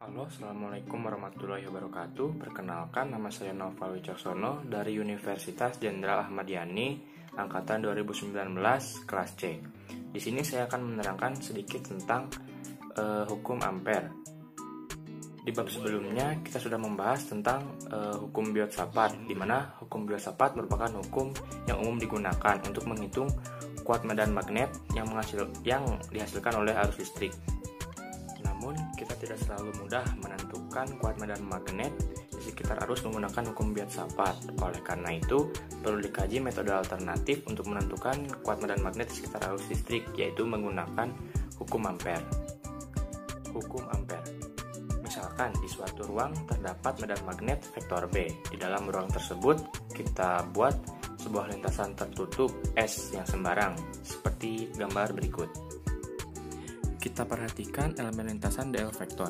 Halo, Assalamualaikum warahmatullahi wabarakatuh. Perkenalkan, nama saya Noval Wicaksono dari Universitas Jenderal Ahmad Yani, Angkatan 2019, kelas C. Di sini saya akan menerangkan sedikit tentang hukum ampere. Di bab sebelumnya, kita sudah membahas tentang hukum Biot-Savart, di mana hukum Biot-Savart merupakan hukum yang umum digunakan untuk menghitung kuat medan magnet yang dihasilkan oleh arus listrik. Namun, kita tidak selalu mudah menentukan kuat medan magnet di sekitar arus menggunakan hukum Biot-Savart. Oleh karena itu, perlu dikaji metode alternatif untuk menentukan kuat medan magnet di sekitar arus listrik, yaitu menggunakan hukum ampere. Hukum ampere. Misalkan di suatu ruang terdapat medan magnet vektor B. Di dalam ruang tersebut, kita buat sebuah lintasan tertutup S yang sembarang, seperti gambar berikut. Kita perhatikan elemen lintasan dl vektor.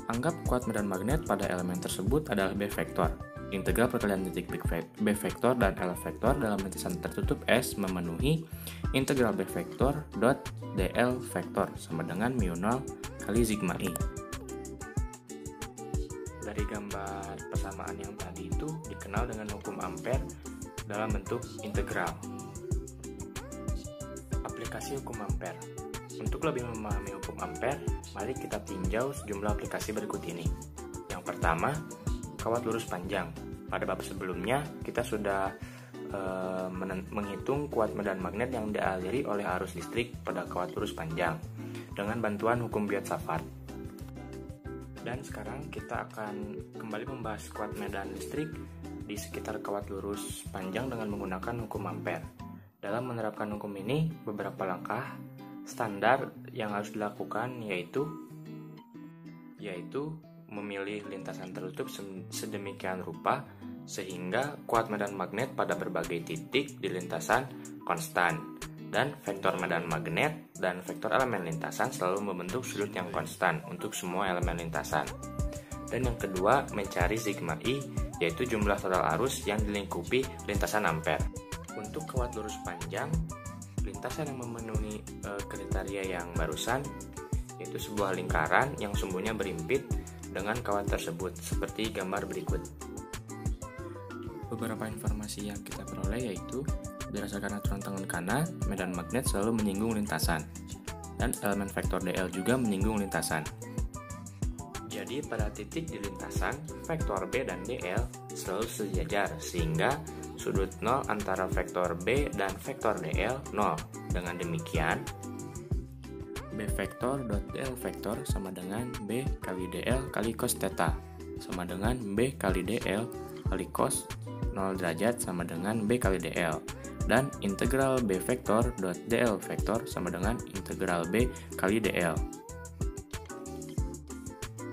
Anggap kuat medan magnet pada elemen tersebut adalah B vektor. Integral perkalian titik B vektor dan L vektor dalam lintasan tertutup S memenuhi integral B vektor dot dl vektor sama dengan mu0 kali sigma I. Dari gambar persamaan yang tadi itu dikenal dengan hukum ampere dalam bentuk integral. Aplikasi hukum ampere. Untuk lebih memahami hukum ampere, mari kita tinjau sejumlah aplikasi berikut ini. Yang pertama, kawat lurus panjang. Pada bab sebelumnya, kita sudah menghitung kuat medan magnet yang dialiri oleh arus listrik pada kawat lurus panjang dengan bantuan hukum Biot-Savart. Dan sekarang kita akan kembali membahas kuat medan listrik di sekitar kawat lurus panjang dengan menggunakan hukum ampere. Dalam menerapkan hukum ini, beberapa langkah standar yang harus dilakukan yaitu memilih lintasan tertutup sedemikian rupa sehingga kuat medan magnet pada berbagai titik di lintasan konstan, dan vektor medan magnet dan vektor elemen lintasan selalu membentuk sudut yang konstan untuk semua elemen lintasan. Dan yang kedua, mencari sigma I, yaitu jumlah total arus yang dilingkupi lintasan ampere. Untuk kawat lurus panjang, lintasan yang memenuhi kriteria yang barusan yaitu sebuah lingkaran yang sumbunya berimpit dengan kawat tersebut seperti gambar berikut. Beberapa informasi yang kita peroleh yaitu berdasarkan aturan tangan kanan, medan magnet selalu menyinggung lintasan dan elemen vektor dl juga menyinggung lintasan. Jadi pada titik di lintasan, vektor B dan dl selalu sejajar sehingga sudut 0 antara vektor B dan vektor dl 0. Dengan demikian, B vektor dot dl vektor sama dengan B kali dl kali cos theta sama dengan B kali dl kali cos 0 derajat sama dengan B kali dl. Dan integral B vektor dot dl vektor sama dengan integral B kali dl.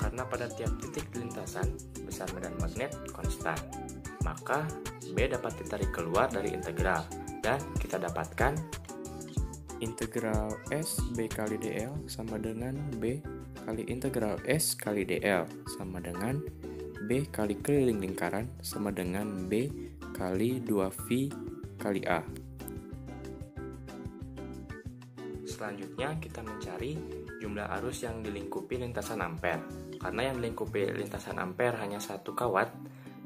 Karena pada tiap titik di lintasan besar medan magnet konstan, maka B dapat ditarik keluar dari integral dan kita dapatkan integral S B kali dl sama dengan B kali integral S kali dl sama dengan B kali keliling lingkaran sama dengan B kali 2V kali A. Selanjutnya kita mencari jumlah arus yang dilingkupi lintasan ampere. Karena yang dilingkupi lintasan ampere hanya satu kawat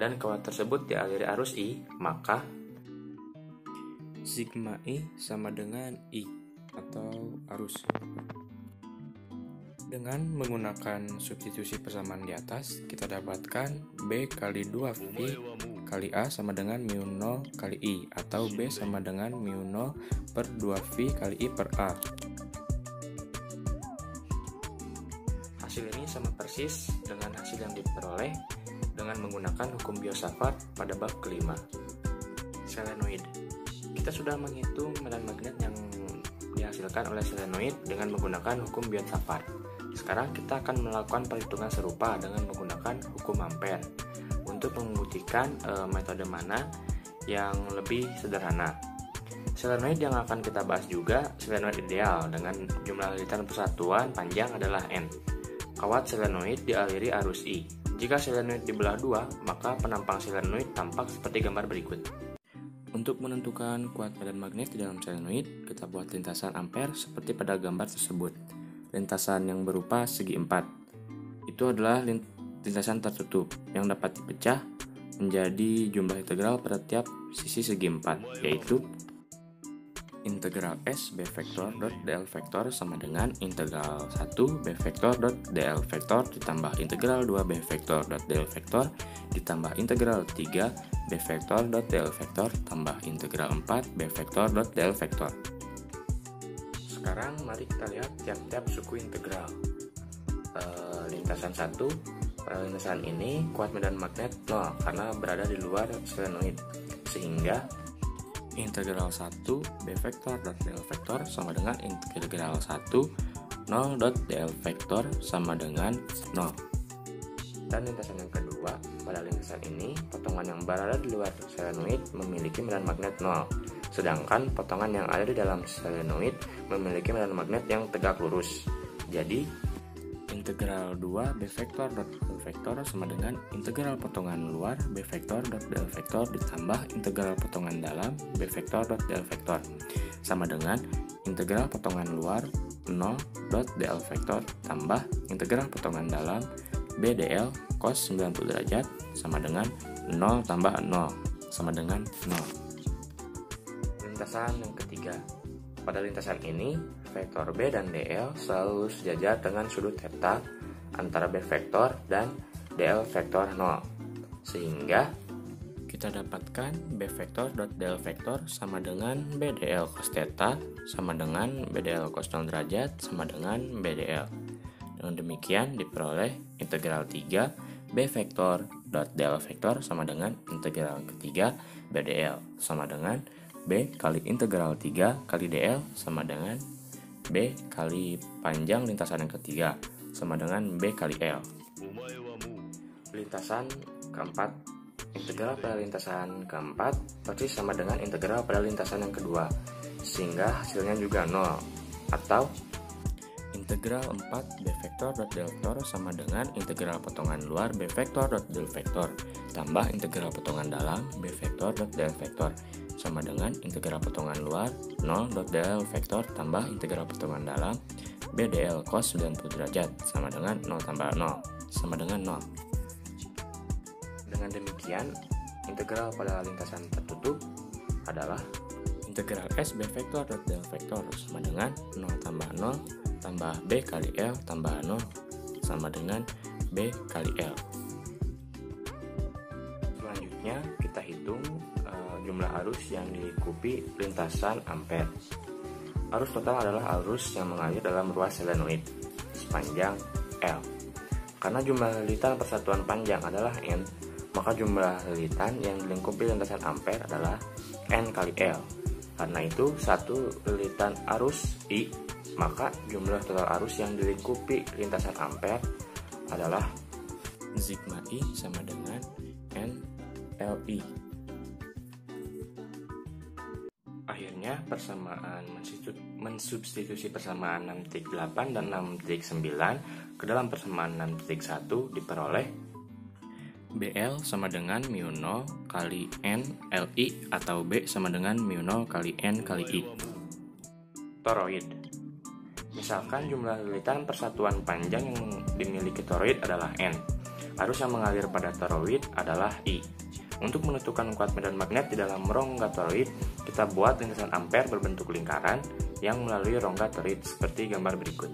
dan kawat tersebut dialiri arus I, maka sigma I sama dengan I atau arus. Dengan menggunakan substitusi persamaan di atas, kita dapatkan B kali 2V kali A sama dengan mu0 kali I, atau B sama dengan mu0 per 2V kali I per A. Hasil ini sama persis dengan hasil yang diperoleh dengan menggunakan hukum Biot-Savart pada bab kelima. Selenoid. Kita sudah menghitung medan magnet yang dihasilkan oleh selenoid dengan menggunakan hukum Biot-Savart. Sekarang kita akan melakukan perhitungan serupa dengan menggunakan hukum ampere untuk membuktikan metode mana yang lebih sederhana. Selenoid yang akan kita bahas juga selenoid ideal dengan jumlah liter persatuan panjang adalah N. Kawat selenoid dialiri arus I. Jika selenoid dibelah dua, maka penampang selenoid tampak seperti gambar berikut. Untuk menentukan kuat medan magnet di dalam selenoid, kita buat lintasan ampere seperti pada gambar tersebut. Lintasan yang berupa segi 4. itu adalah lintasan tertutup yang dapat dipecah menjadi jumlah integral pada tiap sisi segi 4, yaitu integral S B vektor dot dl vektor sama dengan integral 1 B vektor dot dl vektor ditambah integral 2 B vektor dot dl vektor ditambah integral 3 B vektor dot dl vektor tambah integral 4 B vektor dot dl vektor. Sekarang mari kita lihat tiap-tiap suku integral. Lintasan 1, pada lintasan ini kuat medan magnet 0 karena berada di luar solenoid, sehingga integral 1 B vektor dot dl vektor sama dengan integral 1 0 dot dl vektor sama dengan 0. Dan lintasan yang kedua, pada lintasan ini potongan yang berada di luar solenoid memiliki medan magnet 0, sedangkan potongan yang ada di dalam solenoid memiliki medan magnet yang tegak lurus. Jadi integral 2 B vektor dot dl vektor sama dengan integral potongan luar B vektor dot dl vektor ditambah integral potongan dalam B vektor dot dl vektor sama dengan integral potongan luar 0 dot dl vektor tambah integral potongan dalam B dl cos 90 derajat sama dengan 0 tambah 0 sama dengan 0. Lintasan yang ketiga, pada lintasan ini vektor B dan dl selalu sejajar dengan sudut theta antara B vektor dan dl vektor 0, sehingga kita dapatkan B vektor dot dl vektor sama dengan B dl cos theta sama dengan B dl cos 0 derajat sama dengan B dl. Dengan demikian diperoleh integral 3 B vektor dot dl vektor sama dengan integral ketiga B dl sama dengan B kali integral 3 kali dl sama dengan B kali panjang lintasan yang ketiga sama dengan B kali L. Lintasan keempat, integral pada lintasan keempat persis sama dengan integral pada lintasan yang kedua, sehingga hasilnya juga 0, atau integral 4 B vektor dot dl vektor sama dengan integral potongan luar B vektor dot dl vektor tambah integral potongan dalam B vektor dot dl vektor sama dengan integral potongan luar 0 dot dl vektor tambah integral potongan dalam B dl cos 90 derajat sama dengan 0 tambah 0 sama dengan 0. Dengan demikian, integral pada lintasan tertutup adalah integral S B vektor dot dl vektor sama dengan 0 tambah 0 tambah B kali L tambah 0 sama dengan B kali L. Selanjutnya kita hitung jumlah arus yang dilingkupi lintasan ampere. Arus total adalah arus yang mengalir dalam ruas solenoid sepanjang L. Karena jumlah lilitan persatuan panjang adalah N, maka jumlah lilitan yang dilingkupi lintasan ampere adalah N kali L. Karena itu satu lilitan arus I, maka jumlah total arus yang dilingkupi lintasan ampere adalah sigma I sama dengan N LI. Akhirnya persamaan mensubstitusi persamaan 6.8 dan 6.9 ke dalam persamaan 6.1 diperoleh BL sama dengan mu 0 kali N LI atau B sama dengan mu 0 kali N kali I. Toroid. Misalkan jumlah lilitan persatuan panjang yang dimiliki toroid adalah N. Arus yang mengalir pada toroid adalah I. Untuk menentukan kuat medan magnet di dalam rongga toroid, kita buat lintasan ampere berbentuk lingkaran yang melalui rongga toroid seperti gambar berikut.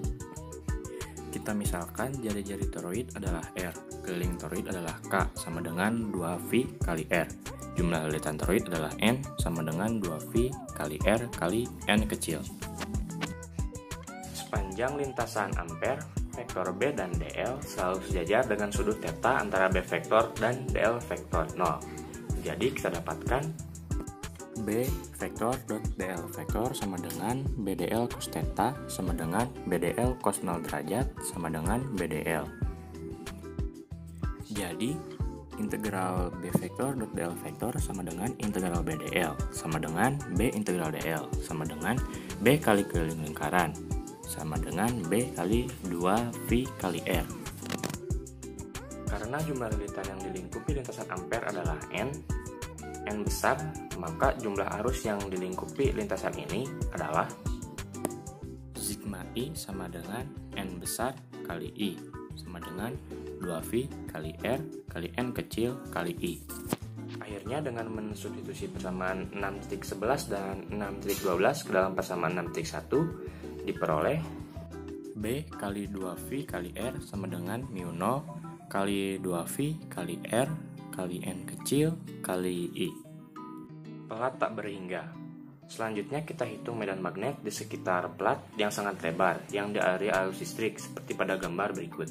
Kita misalkan jari-jari toroid adalah R, keliling toroid adalah K sama dengan 2V kali R. Jumlah lilitan toroid adalah N sama dengan 2V kali R kali N kecil. Sepanjang lintasan ampere, vektor B dan dl selalu sejajar dengan sudut theta antara B vektor dan dl vektor 0. Jadi kita dapatkan B vektor dot dl vektor sama dengan BDL cos theta sama dengan BDL cos 0 derajat sama dengan BDL. Jadi integral B vektor dot dl vektor sama dengan integral BDL sama dengan B integral dl sama dengan B kali keliling lingkaran sama dengan B kali 2V kali R. Karena jumlah lilitan yang dilingkupi lintasan ampere adalah N besar, maka jumlah arus yang dilingkupi lintasan ini adalah sigma I sama dengan N besar kali I sama dengan 2V kali R kali N kecil kali I. Akhirnya dengan mensubstitusi persamaan 6.11 dan 6.12 ke dalam persamaan 6.1 diperoleh B kali 2V kali R sama dengan mu0 kali 2V kali R kali N kecil kali I. Plat tak berhingga. Selanjutnya kita hitung medan magnet di sekitar plat yang sangat lebar yang di area arus listrik seperti pada gambar berikut.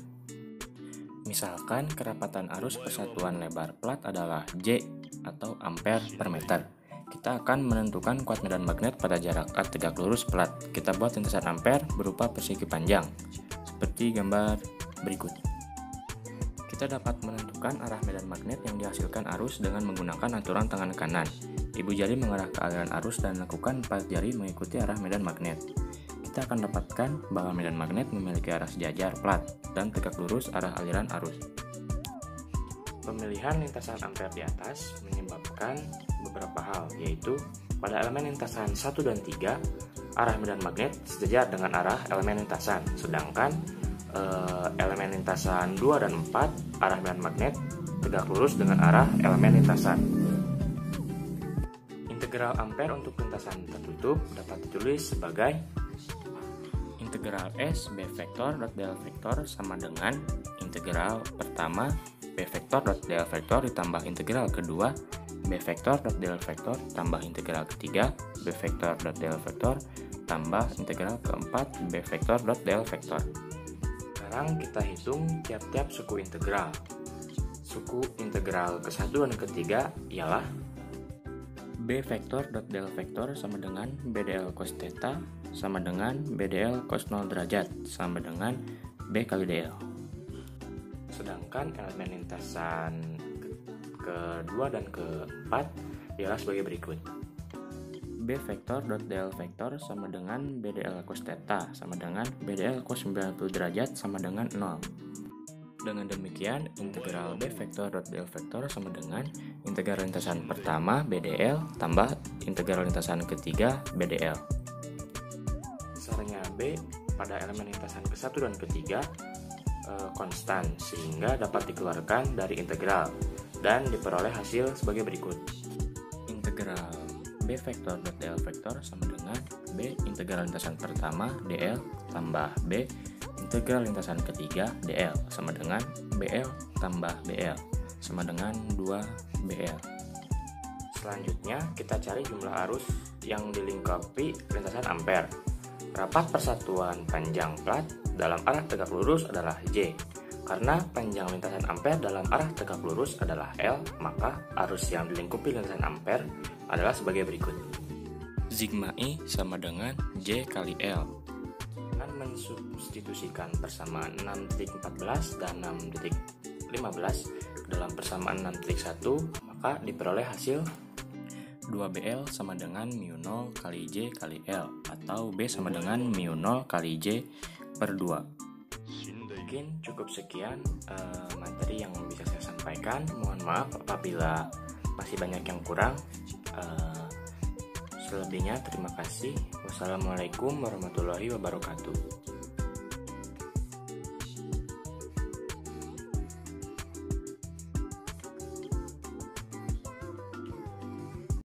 Misalkan kerapatan arus persatuan lebar plat adalah J atau ampere per meter. Kita akan menentukan kuat medan magnet pada jarak A tegak lurus plat. Kita buat lintasan ampere berupa persegi panjang seperti gambar berikut. Kita dapat menentukan arah medan magnet yang dihasilkan arus dengan menggunakan aturan tangan kanan. Ibu jari mengarah ke aliran arus dan lakukan 4 jari mengikuti arah medan magnet. Kita akan dapatkan bahwa medan magnet memiliki arah sejajar plat dan tegak lurus arah aliran arus. Pemilihan lintasan ampere di atas menyebabkan beberapa hal, yaitu pada elemen lintasan 1 dan 3, arah medan magnet sejajar dengan arah elemen lintasan, sedangkan elemen lintasan 2 dan 4, arah medan magnet tegak lurus dengan arah elemen lintasan. Integral ampere untuk lintasan tertutup dapat ditulis sebagai integral S B vektor dot del vektor sama dengan integral pertama B vektor dot del vektor ditambah integral kedua B vektor dot del vektor tambah integral ketiga B vektor dot del vektor tambah integral keempat B vektor dot del vektor. Sekarang kita hitung tiap-tiap suku integral. Suku integral ke-1 dan ke-3 ialah B vektor dot del vektor sama dengan BDL cos theta sama dengan BDL cos 0 derajat sama dengan B kali DL. Sedangkan elemen lintasan kedua dan keempat ialah sebagai berikut. B vektor dot del vektor sama dengan BDL cos theta sama dengan BDL cos 90 derajat sama dengan 0. Dengan demikian, integral B vektor dot del vektor sama dengan integral lintasan pertama BDL tambah integral lintasan ketiga BDL. Besarnya B pada elemen lintasan ke-1 dan ke-3 konstan sehingga dapat dikeluarkan dari integral dan diperoleh hasil sebagai berikut. Integral B vektor dot del vektor sama dengan B integral lintasan pertama DL tambah B integral lintasan ketiga DL sama dengan BL tambah BL sama dengan 2BL. Selanjutnya kita cari jumlah arus yang dilingkapi lintasan ampere. Rapat persatuan panjang plat dalam arah tegak lurus adalah J. Karena panjang lintasan ampere dalam arah tegak lurus adalah L, maka arus yang dilingkupi lintasan ampere adalah sebagai berikut. Sigma I sama dengan J kali L. Dengan mensubstitusikan persamaan 6.14 dan 6.15 ke dalam persamaan 6.1, maka diperoleh hasil 2BL sama dengan mu0 kali J kali L atau B sama dengan mu0 kali J per 2. Mungkin cukup sekian materi yang bisa saya sampaikan. Mohon maaf apabila masih banyak yang kurang. Selebihnya terima kasih. Wassalamualaikum warahmatullahi wabarakatuh.